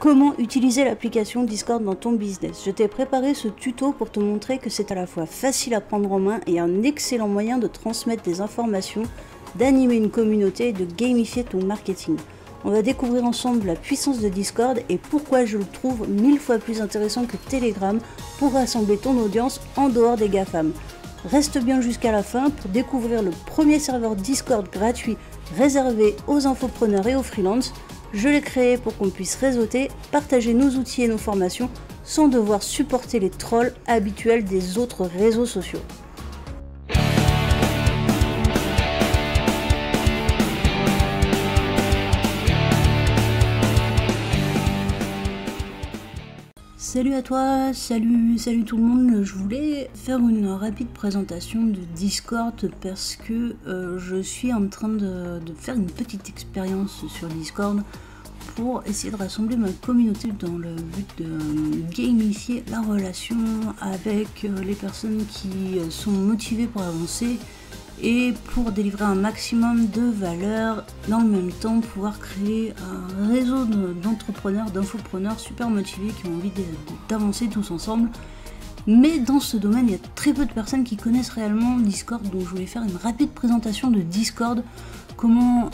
Comment utiliser l'application Discord dans ton business? Je t'ai préparé ce tuto pour te montrer que c'est à la fois facile à prendre en main et un excellent moyen de transmettre des informations, d'animer une communauté et de gamifier ton marketing. On va découvrir ensemble la puissance de Discord et pourquoi je le trouve 1000 fois plus intéressant que Telegram pour rassembler ton audience en dehors des GAFAM. Reste bien jusqu'à la fin pour découvrir le premier serveur Discord gratuit réservé aux infopreneurs et aux freelances. Je l'ai créé pour qu'on puisse réseauter, partager nos outils et nos formations sans devoir supporter les trolls habituels des autres réseaux sociaux. Salut à toi, salut tout le monde. Je voulais faire une rapide présentation de Discord parce que je suis en train de faire une petite expérience sur Discord pour essayer de rassembler ma communauté dans le but de gamifier la relation avec les personnes qui sont motivées pour avancer et pour délivrer un maximum de valeur, dans le même temps pouvoir créer un réseau d'entrepreneurs, d'infopreneurs super motivés qui ont envie d'avancer tous ensemble. Mais dans ce domaine, il y a très peu de personnes qui connaissent réellement Discord, donc je voulais faire une rapide présentation de Discord, comment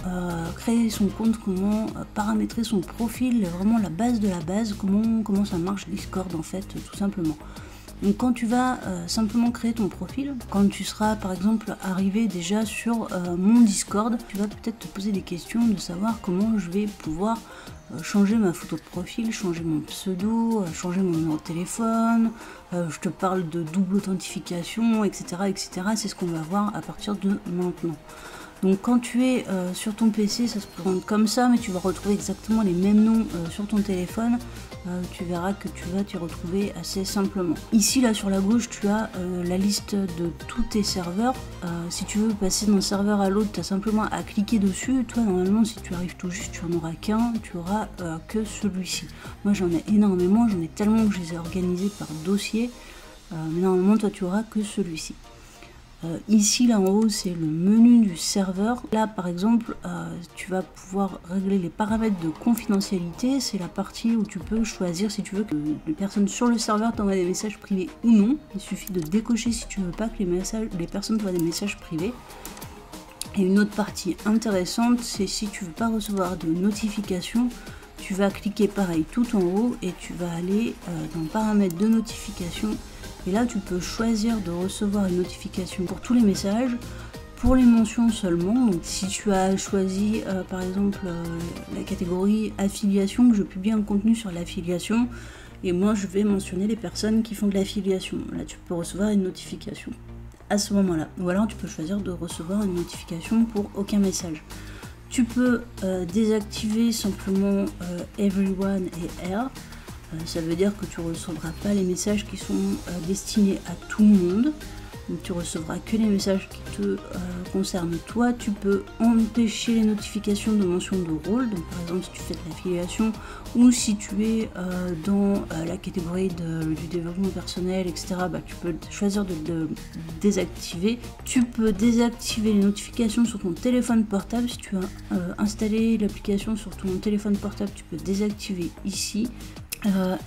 créer son compte, comment paramétrer son profil, vraiment la base de la base, comment ça marche Discord en fait, tout simplement. Donc quand tu vas simplement créer ton profil, quand tu seras par exemple arrivé déjà sur mon Discord, tu vas peut-être te poser des questions de savoir comment je vais pouvoir changer ma photo de profil, changer mon pseudo, changer mon numéro de téléphone, je te parle de double authentification, etc. etc. C'est ce qu'on va voir à partir de maintenant. Donc quand tu es sur ton PC, ça se présente comme ça, mais tu vas retrouver exactement les mêmes noms sur ton téléphone. Tu verras que tu vas t'y retrouver assez simplement. Ici, là, sur la gauche, tu as la liste de tous tes serveurs. Si tu veux passer d'un serveur à l'autre, tu as simplement à cliquer dessus. Toi, normalement, si tu arrives tout juste, tu n'en auras qu'un. Tu auras que celui-ci. Moi, j'en ai énormément. J'en ai tellement que je les ai organisés par dossier. Mais normalement, toi, tu auras que celui-ci. Ici là en haut c'est le menu du serveur. Là par exemple tu vas pouvoir régler les paramètres de confidentialité. C'est la partie où tu peux choisir si tu veux que les personnes sur le serveur t'envoient des messages privés ou non. Il suffit de décocher si tu veux pas que les personnes t'envoient des messages privés. Et une autre partie intéressante, c'est si tu veux pas recevoir de notifications, tu vas cliquer pareil tout en haut et tu vas aller dans paramètres de notification. Et là, tu peux choisir de recevoir une notification pour tous les messages, pour les mentions seulement. Donc, si tu as choisi, par exemple, la catégorie affiliation, que je publie un contenu sur l'affiliation, et moi, je vais mentionner les personnes qui font de l'affiliation. Là, tu peux recevoir une notification à ce moment-là. Ou alors, tu peux choisir de recevoir une notification pour aucun message. Tu peux désactiver simplement Everyone et Air. Ça veut dire que tu ne recevras pas les messages qui sont destinés à tout le monde. Donc, tu recevras que les messages qui te concernent toi. Tu peux empêcher les notifications de mention de rôle. Donc par exemple si tu fais de l'affiliation ou si tu es dans la catégorie du développement personnel, etc. Tu peux choisir de le désactiver. Tu peux désactiver les notifications sur ton téléphone portable. Si tu as installé l'application sur ton téléphone portable, tu peux désactiver ici.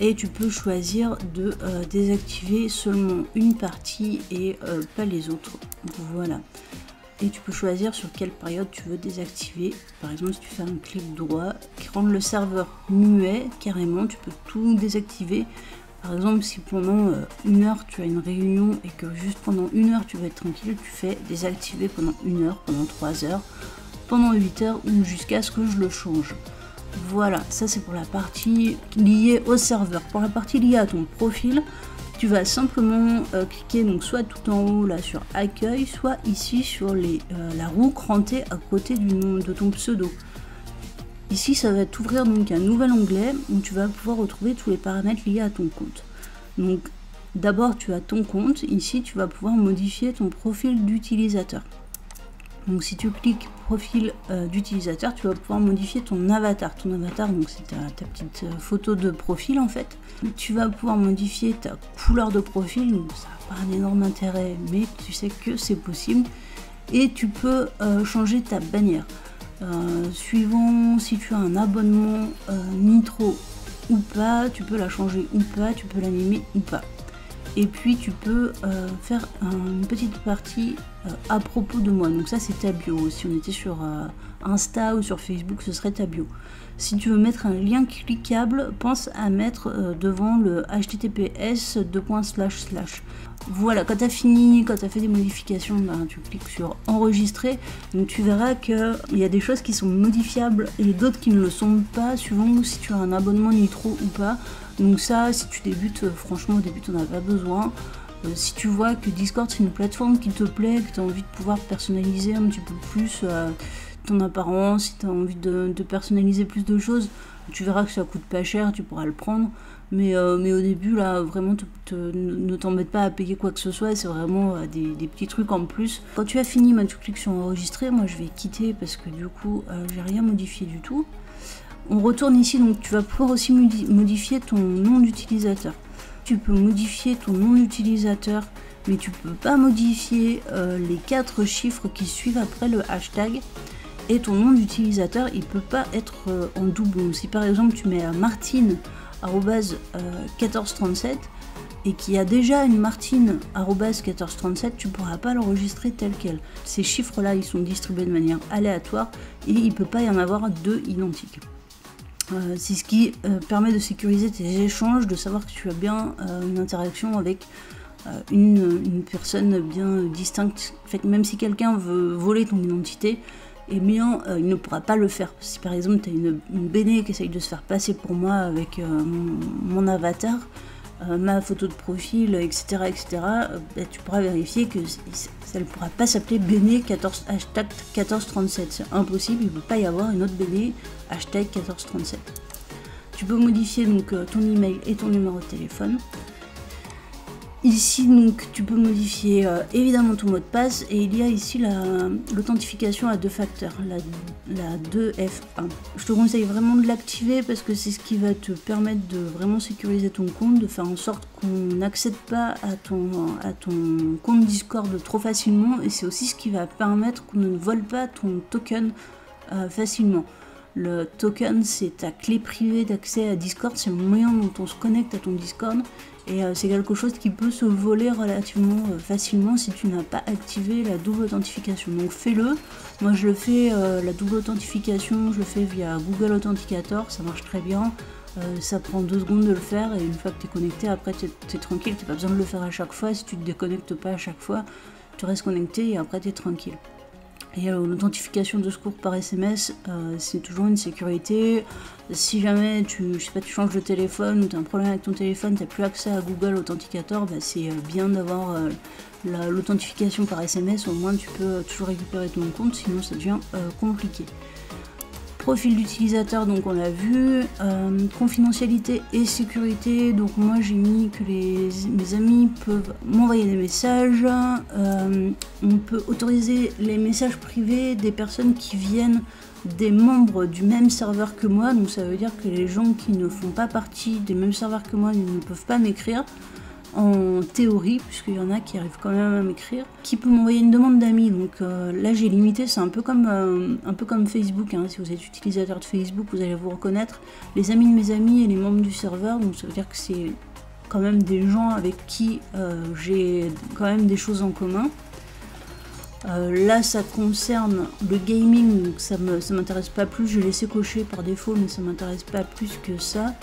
Et tu peux choisir de désactiver seulement une partie et pas les autres. Voilà. Et tu peux choisir sur quelle période tu veux désactiver. Par exemple, si tu fais un clic droit qui rend le serveur muet, carrément, tu peux tout désactiver. Par exemple, si pendant 1 heure tu as une réunion et que juste pendant 1 heure tu veux être tranquille, tu fais désactiver pendant 1 heure, pendant 3 heures, pendant 8 heures ou jusqu'à ce que je le change. Voilà, ça c'est pour la partie liée au serveur. Pour la partie liée à ton profil, tu vas simplement cliquer donc soit tout en haut là sur accueil, soit ici sur la roue crantée à côté du nom de ton pseudo. Ici ça va t'ouvrir donc un nouvel onglet où tu vas pouvoir retrouver tous les paramètres liés à ton compte. Donc d'abord tu as ton compte, ici tu vas pouvoir modifier ton profil d'utilisateur. Donc si tu cliques profil d'utilisateur, tu vas pouvoir modifier ton avatar. Ton avatar, donc c'est ta petite photo de profil en fait. Tu vas pouvoir modifier ta couleur de profil, donc ça n'a pas un énorme intérêt, mais tu sais que c'est possible. Et tu peux changer ta bannière. Suivant si tu as un abonnement Nitro ou pas, tu peux la changer ou pas, tu peux l'animer ou pas. Et puis tu peux faire une petite partie à propos de moi. Donc ça c'est ta bio. Si on était sur Insta ou sur Facebook, ce serait ta bio. Si tu veux mettre un lien cliquable, pense à mettre devant le https : Voilà, quand tu as fini, quand tu as fait des modifications, ben, tu cliques sur enregistrer. Donc tu verras qu'il y a des choses qui sont modifiables et d'autres qui ne le sont pas, suivant si tu as un abonnement Nitro ou pas. Donc ça, si tu débutes, franchement au début tu n'en as pas besoin. Si tu vois que Discord c'est une plateforme qui te plaît, que tu as envie de pouvoir personnaliser un petit peu plus ton apparence, si tu as envie de personnaliser plus de choses, tu verras que ça coûte pas cher, tu pourras le prendre. Mais au début, là, vraiment, ne t'embête pas à payer quoi que ce soit, c'est vraiment des petits trucs en plus. Quand tu as fini, tu cliques sur enregistrer, moi je vais quitter parce que du coup, j'ai rien modifié du tout. On retourne ici, donc tu vas pouvoir aussi modifier ton nom d'utilisateur. Tu peux modifier ton nom d'utilisateur, mais tu peux pas modifier les 4 chiffres qui suivent après le hashtag. Et ton nom d'utilisateur, il peut pas être en doublon. Si par exemple tu mets Martine @1437 et qu'il y a déjà une Martine @1437, tu pourras pas l'enregistrer tel quel. Ces chiffres-là, ils sont distribués de manière aléatoire et il peut pas y en avoir 2 identiques. C'est ce qui permet de sécuriser tes échanges, de savoir que tu as bien une interaction avec une personne bien distincte. En fait, même si quelqu'un veut voler ton identité, eh bien, il ne pourra pas le faire. Si par exemple tu as une béné qui essaye de se faire passer pour moi avec mon avatar, ma photo de profil, etc., tu pourras vérifier que ça ne pourra pas s'appeler béné hashtag 1437. C'est impossible, il ne peut pas y avoir une autre béné hashtag 1437. Tu peux modifier donc ton email et ton numéro de téléphone. Ici, donc, tu peux modifier évidemment ton mot de passe et il y a ici l'authentification à 2 facteurs, la 2FA. Je te conseille vraiment de l'activer parce que c'est ce qui va te permettre de vraiment sécuriser ton compte, de faire en sorte qu'on n'accède pas à ton compte Discord trop facilement et c'est aussi ce qui va permettre qu'on ne vole pas ton token facilement. Le token, c'est ta clé privée d'accès à Discord, c'est le moyen dont on se connecte à ton Discord. Et c'est quelque chose qui peut se voler relativement facilement si tu n'as pas activé la double authentification. Donc fais-le. Moi je le fais, la double authentification, je le fais via Google Authenticator, ça marche très bien. Ça prend 2 secondes de le faire et une fois que tu es connecté, après tu es tranquille, tu n'as pas besoin de le faire à chaque fois. Si tu ne te déconnectes pas à chaque fois, tu restes connecté et après tu es tranquille. Et l'authentification de secours par SMS, c'est toujours une sécurité. Si jamais tu changes de téléphone ou tu as un problème avec ton téléphone, tu n'as plus accès à Google Authenticator, c'est bien d'avoir l'authentification par SMS, au moins tu peux toujours récupérer ton compte, sinon ça devient compliqué. Profil d'utilisateur, donc on l'a vu, confidentialité et sécurité, donc moi j'ai mis que mes amis peuvent m'envoyer des messages, on peut autoriser les messages privés des personnes qui viennent des membres du même serveur que moi, donc ça veut dire que les gens qui ne font pas partie des mêmes serveurs que moi ne peuvent pas m'écrire. En théorie, puisqu'il y en a qui arrivent quand même à m'écrire, qui peut m'envoyer une demande d'amis. Donc là j'ai limité, c'est un peu comme Facebook, hein. Si vous êtes utilisateur de Facebook, vous allez vous reconnaître. Les amis de mes amis et les membres du serveur, donc ça veut dire que c'est quand même des gens avec qui j'ai quand même des choses en commun. Là ça concerne le gaming, donc ça m'intéresse pas plus, je l'ai laissé cocher par défaut, mais ça m'intéresse pas plus que ça.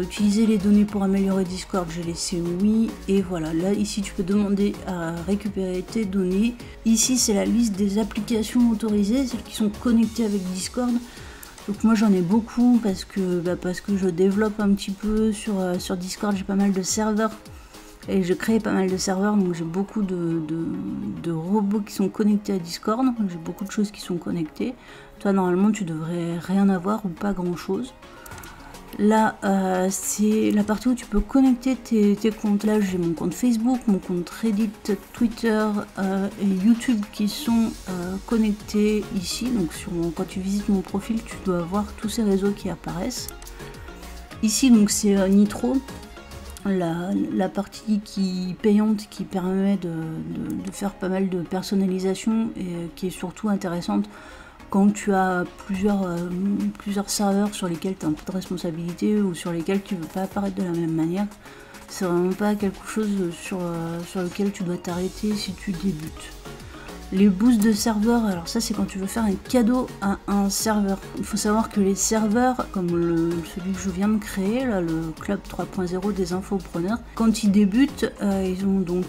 Utiliser les données pour améliorer Discord, j'ai laissé oui, et voilà, là ici tu peux demander à récupérer tes données. Ici c'est la liste des applications autorisées, celles qui sont connectées avec Discord. Donc moi j'en ai beaucoup parce que je développe un petit peu sur Discord, j'ai pas mal de serveurs et je crée pas mal de serveurs, donc j'ai beaucoup de robots qui sont connectés à Discord, j'ai beaucoup de choses qui sont connectées. Toi normalement tu devrais rien avoir ou pas grand chose. Là, c'est la partie où tu peux connecter tes comptes. Là, j'ai mon compte Facebook, mon compte Reddit, Twitter et YouTube qui sont connectés ici. Donc, quand tu visites mon profil, tu dois voir tous ces réseaux qui apparaissent. Ici, donc, c'est Nitro, la partie payante qui permet de faire pas mal de personnalisation et qui est surtout intéressante quand tu as plusieurs serveurs sur lesquels tu as un peu de responsabilité ou sur lesquels tu ne veux pas apparaître de la même manière. C'est vraiment pas quelque chose sur lequel tu dois t'arrêter si tu débutes. Les boosts de serveurs, alors ça c'est quand tu veux faire un cadeau à un serveur. Il faut savoir que les serveurs, comme celui que je viens de créer, là, le club 3.0 des infopreneurs, quand ils débutent, ils ont donc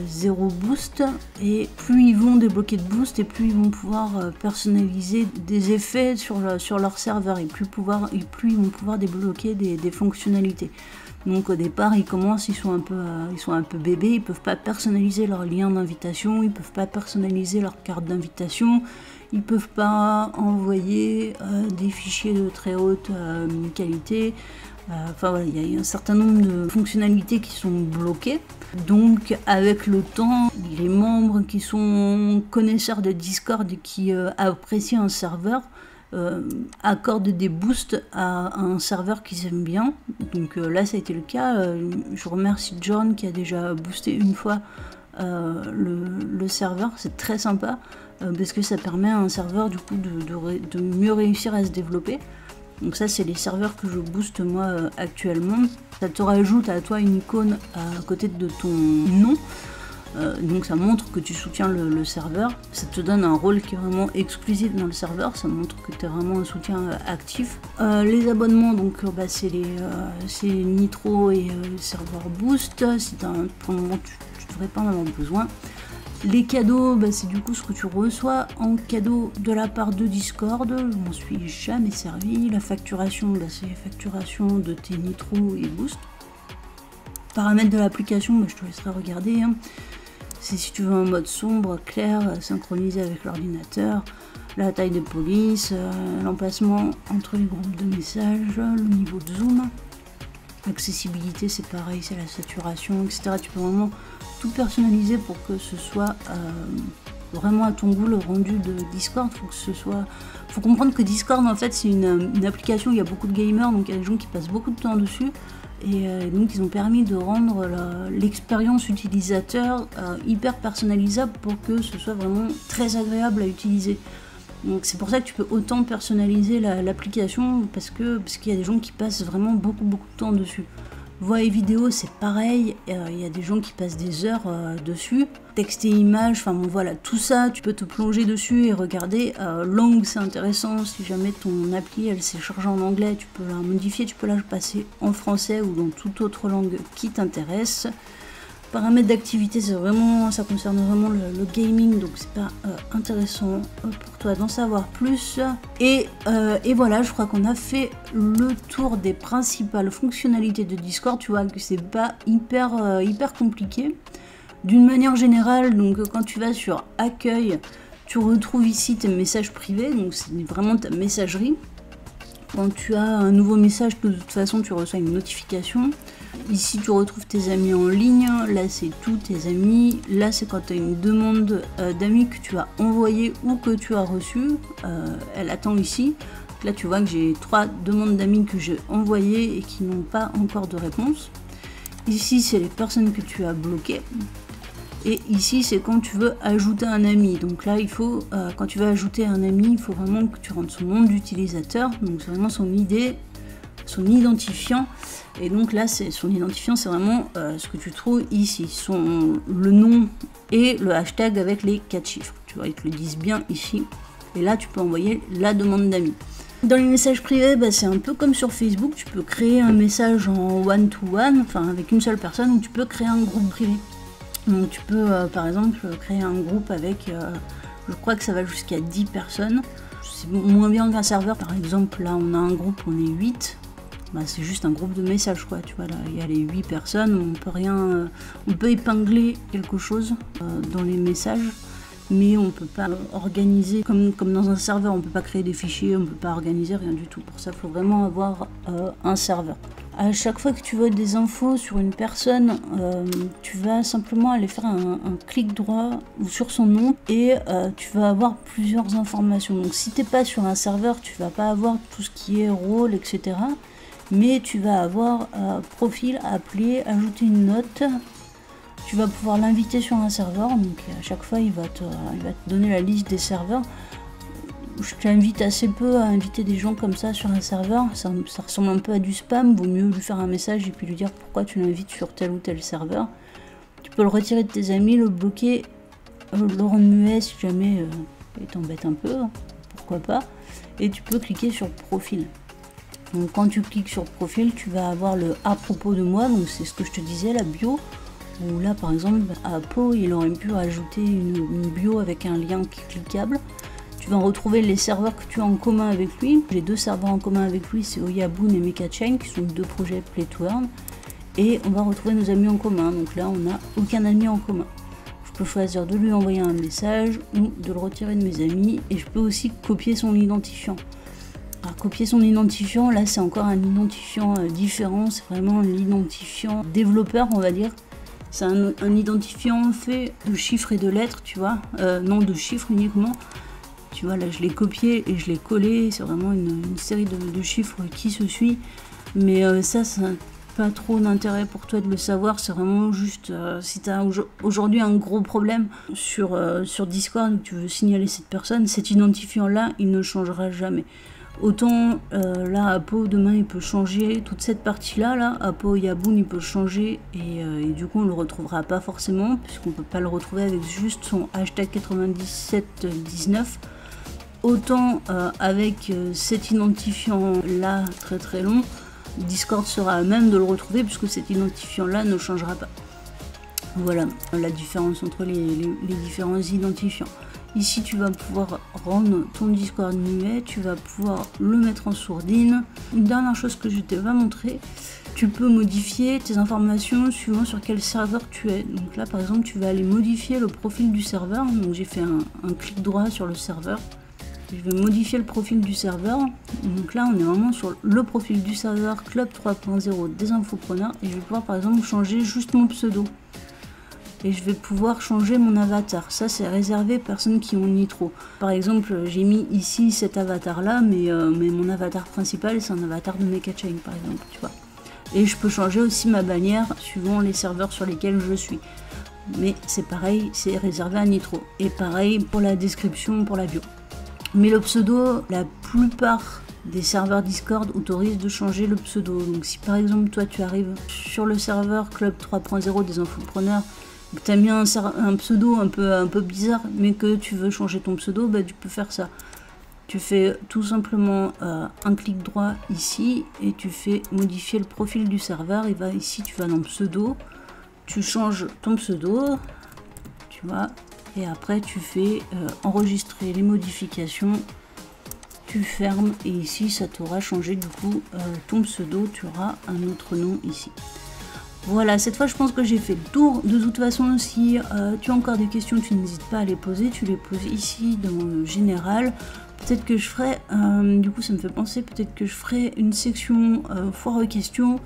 0 boost, et plus ils vont débloquer de boost, et plus ils vont pouvoir personnaliser des effets sur leur serveur, et plus ils vont pouvoir débloquer des fonctionnalités. Donc au départ, ils commencent, ils sont un peu bébés, ils peuvent pas personnaliser leur lien d'invitation, ils peuvent pas personnaliser leur carte d'invitation, ils peuvent pas envoyer des fichiers de très haute qualité. Enfin voilà, il y a un certain nombre de fonctionnalités qui sont bloquées. Donc avec le temps, les membres qui sont connaisseurs de Discord et qui apprécient un serveur, accorde des boosts à un serveur qu'ils aiment bien. Donc là ça a été le cas. Je remercie John qui a déjà boosté une fois le serveur. C'est très sympa parce que ça permet à un serveur du coup de mieux réussir à se développer. Donc ça c'est les serveurs que je booste moi actuellement. Ça te rajoute à toi une icône à côté de ton nom. Donc ça montre que tu soutiens le serveur, ça te donne un rôle qui est vraiment exclusif dans le serveur, ça montre que tu as vraiment un soutien actif. Les abonnements, donc c'est Nitro et serveur Boost, pour le moment tu devrais pas en avoir besoin. Les cadeaux, c'est du coup ce que tu reçois en cadeau de la part de Discord, je m'en suis jamais servi. La facturation, c'est la facturation de tes Nitro et Boost. Paramètres de l'application, je te laisserai regarder. C'est si tu veux un mode sombre, clair, synchronisé avec l'ordinateur, la taille des polices, l'emplacement entre les groupes de messages, le niveau de zoom. L'accessibilité c'est pareil, c'est la saturation, etc. Tu peux vraiment tout personnaliser pour que ce soit vraiment à ton goût le rendu de Discord. Faut comprendre que Discord en fait c'est une application où il y a beaucoup de gamers, donc il y a des gens qui passent beaucoup de temps dessus. Et donc ils ont permis de rendre l'expérience utilisateur hyper personnalisable pour que ce soit vraiment très agréable à utiliser. Donc c'est pour ça que tu peux autant personnaliser l'application parce qu'il y a des gens qui passent vraiment beaucoup de temps dessus. Voix et vidéo c'est pareil, il y a des gens qui passent des heures dessus. Texte et images, enfin bon voilà, tout ça tu peux te plonger dessus et regarder. Langue c'est intéressant, si jamais ton appli elle s'est chargée en anglais, tu peux la modifier, tu peux la passer en français ou dans toute autre langue qui t'intéresse. Paramètres d'activité, ça concerne vraiment le gaming, donc c'est pas intéressant pour toi d'en savoir plus. Et voilà, je crois qu'on a fait le tour des principales fonctionnalités de Discord. Tu vois que c'est pas hyper compliqué. D'une manière générale, donc quand tu vas sur accueil, tu retrouves ici tes messages privés, donc c'est vraiment ta messagerie. Quand tu as un nouveau message, de toute façon tu reçois une notification. Ici tu retrouves tes amis en ligne, là c'est tous tes amis, là c'est quand tu as une demande d'amis que tu as envoyée ou que tu as reçue, elle attend ici. Donc là tu vois que j'ai 3 demandes d'amis que j'ai envoyées et qui n'ont pas encore de réponse. Ici c'est les personnes que tu as bloquées. Et ici c'est quand tu veux ajouter un ami. Donc là il faut, quand tu veux ajouter un ami, il faut vraiment que tu rentres son nom d'utilisateur. Donc c'est vraiment son ID, son identifiant. Et donc là son identifiant c'est vraiment ce que tu trouves ici. Le nom et le hashtag avec les 4 chiffres. Tu vois, ils te le disent bien ici. Et là tu peux envoyer la demande d'amis. Dans les messages privés, c'est un peu comme sur Facebook. Tu peux créer un message en one-to-one, enfin avec une seule personne, ou tu peux créer un groupe privé. Donc tu peux par exemple créer un groupe avec, je crois que ça va jusqu'à 10 personnes. C'est moins bien qu'un serveur. Par exemple là on a un groupe, on est 8. C'est juste un groupe de messages quoi, tu vois là, il y a les 8 personnes, on peut épingler quelque chose dans les messages. Mais on peut pas organiser, comme dans un serveur, on peut pas créer des fichiers, on peut pas organiser rien du tout. Pour ça, il faut vraiment avoir un serveur. À chaque fois que tu veux des infos sur une personne, tu vas simplement aller faire un clic droit sur son nom et tu vas avoir plusieurs informations. Donc si tu n'es pas sur un serveur, tu vas pas avoir tout ce qui est rôle, etc. Mais tu vas avoir profil, appeler, ajouter une note. Tu vas pouvoir l'inviter sur un serveur, donc à chaque fois il va te donner la liste des serveurs. je t'invite assez peu à inviter des gens comme ça sur un serveur, ça ressemble un peu à du spam, vaut mieux lui faire un message et puis lui dire pourquoi tu l'invites sur tel ou tel serveur. Tu peux le retirer de tes amis, le bloquer, le rendre muet si jamais il t'embête un peu, pourquoi pas, et tu peux cliquer sur profil. Donc quand tu cliques sur profil, tu vas avoir le à propos de moi, donc c'est ce que je te disais, la bio, où là par exemple à Pau il aurait pu rajouter une bio avec un lien cliquable. Tu vas retrouver les serveurs que tu as en commun avec lui. J'ai 2 serveurs en commun avec lui, c'est Oyabun et Mechachain, qui sont 2 projets Play to Earn. Et on va retrouver nos amis en commun, donc là on n'a aucun ami en commun. Je peux choisir de lui envoyer un message ou de le retirer de mes amis, et je peux aussi copier son identifiant. Alors copier son identifiant, là c'est encore un identifiant différent, c'est vraiment l'identifiant développeur on va dire. C'est un identifiant fait de chiffres et de lettres, tu vois, non de chiffres uniquement. Tu vois là je l'ai copié et je l'ai collé, c'est vraiment une série de chiffres qui se suit. Mais ça n'a pas trop d'intérêt pour toi de le savoir, c'est vraiment juste si tu as aujourd'hui un gros problème sur Discord où tu veux signaler cette personne, cet identifiant là il ne changera jamais. Autant là à Pau demain il peut changer toute cette partie là à Pau Oyabun il peut changer et du coup on le retrouvera pas forcément puisqu'on peut pas le retrouver avec juste son hashtag 9719. Autant avec cet identifiant là très long, Discord sera à même de le retrouver puisque cet identifiant là ne changera pas. Voilà la différence entre les différents identifiants. Ici, tu vas pouvoir rendre ton Discord muet, tu vas pouvoir le mettre en sourdine. Une dernière chose que je t'ai pas montré, tu peux modifier tes informations suivant sur quel serveur tu es. Donc là, par exemple, tu vas aller modifier le profil du serveur. Donc j'ai fait un clic droit sur le serveur. Je vais modifier le profil du serveur. Donc là, on est vraiment sur le profil du serveur Club 3.0 des infopreneurs. Et je vais pouvoir, par exemple, changer juste mon pseudo. Et je vais pouvoir changer mon avatar. Ça c'est réservé aux personnes qui ont Nitro. Par exemple j'ai mis ici cet avatar là, mais mon avatar principal c'est un avatar de Mechachain par exemple, tu vois. Et je peux changer aussi ma bannière suivant les serveurs sur lesquels je suis. Mais c'est pareil, c'est réservé à Nitro. Et pareil pour la description, pour la bio. Mais le pseudo, la plupart des serveurs Discord autorisent de changer le pseudo. Donc si par exemple toi tu arrives sur le serveur Club 3.0 des infopreneurs, tu as mis un pseudo un peu bizarre, mais que tu veux changer ton pseudo, bah, tu peux faire ça. Tu fais tout simplement un clic droit ici, et tu fais modifier le profil du serveur, et va ici, tu vas dans pseudo, tu changes ton pseudo, tu vois, et après tu fais enregistrer les modifications, tu fermes, et ici ça t'aura changé du coup ton pseudo, tu auras un autre nom ici. Voilà, cette fois je pense que j'ai fait le tour. De toute façon, si tu as encore des questions, tu n'hésites pas à les poser. Tu les poses ici dans le général. Peut-être que je ferai, du coup ça me fait penser, peut-être que je ferai une section foire aux questions.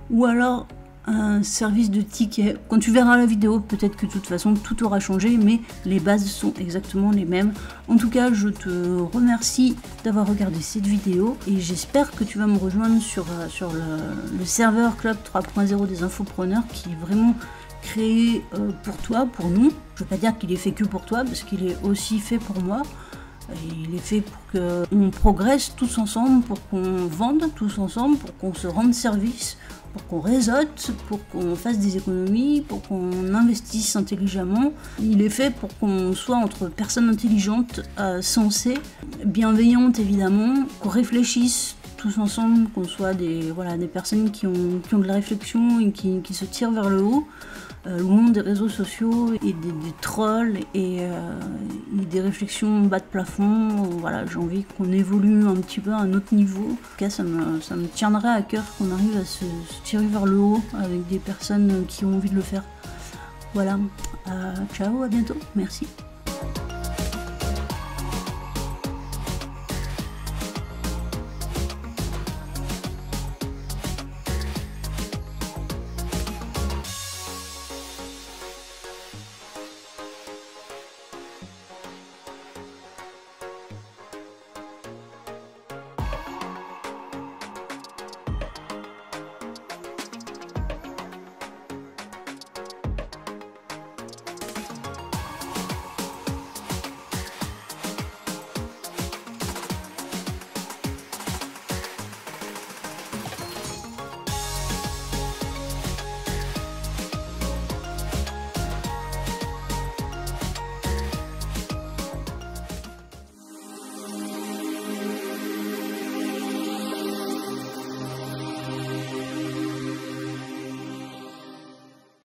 Ou alors un service de tickets. Quand tu verras la vidéo, peut-être que de toute façon tout aura changé, mais les bases sont exactement les mêmes. En tout cas, je te remercie d'avoir regardé cette vidéo et j'espère que tu vas me rejoindre sur le serveur Club 3.0 des infopreneurs qui est vraiment créé pour toi, pour nous. Je ne veux pas dire qu'il est fait que pour toi, parce qu'il est aussi fait pour moi. Il est fait pour qu'on progresse tous ensemble, pour qu'on vende tous ensemble, pour qu'on se rende service, pour qu'on réseaute, pour qu'on fasse des économies, pour qu'on investisse intelligemment. Il est fait pour qu'on soit entre personnes intelligentes, sensées, bienveillantes évidemment, qu'on réfléchisse tous ensemble, qu'on soit des personnes qui ont de la réflexion et qui se tirent vers le haut, loin des réseaux sociaux et des trolls et des réflexions bas de plafond. Voilà, j'ai envie qu'on évolue un petit peu à un autre niveau. En tout cas, ça me tiendrait à cœur qu'on arrive à se tirer vers le haut avec des personnes qui ont envie de le faire. Voilà, ciao, à bientôt, merci.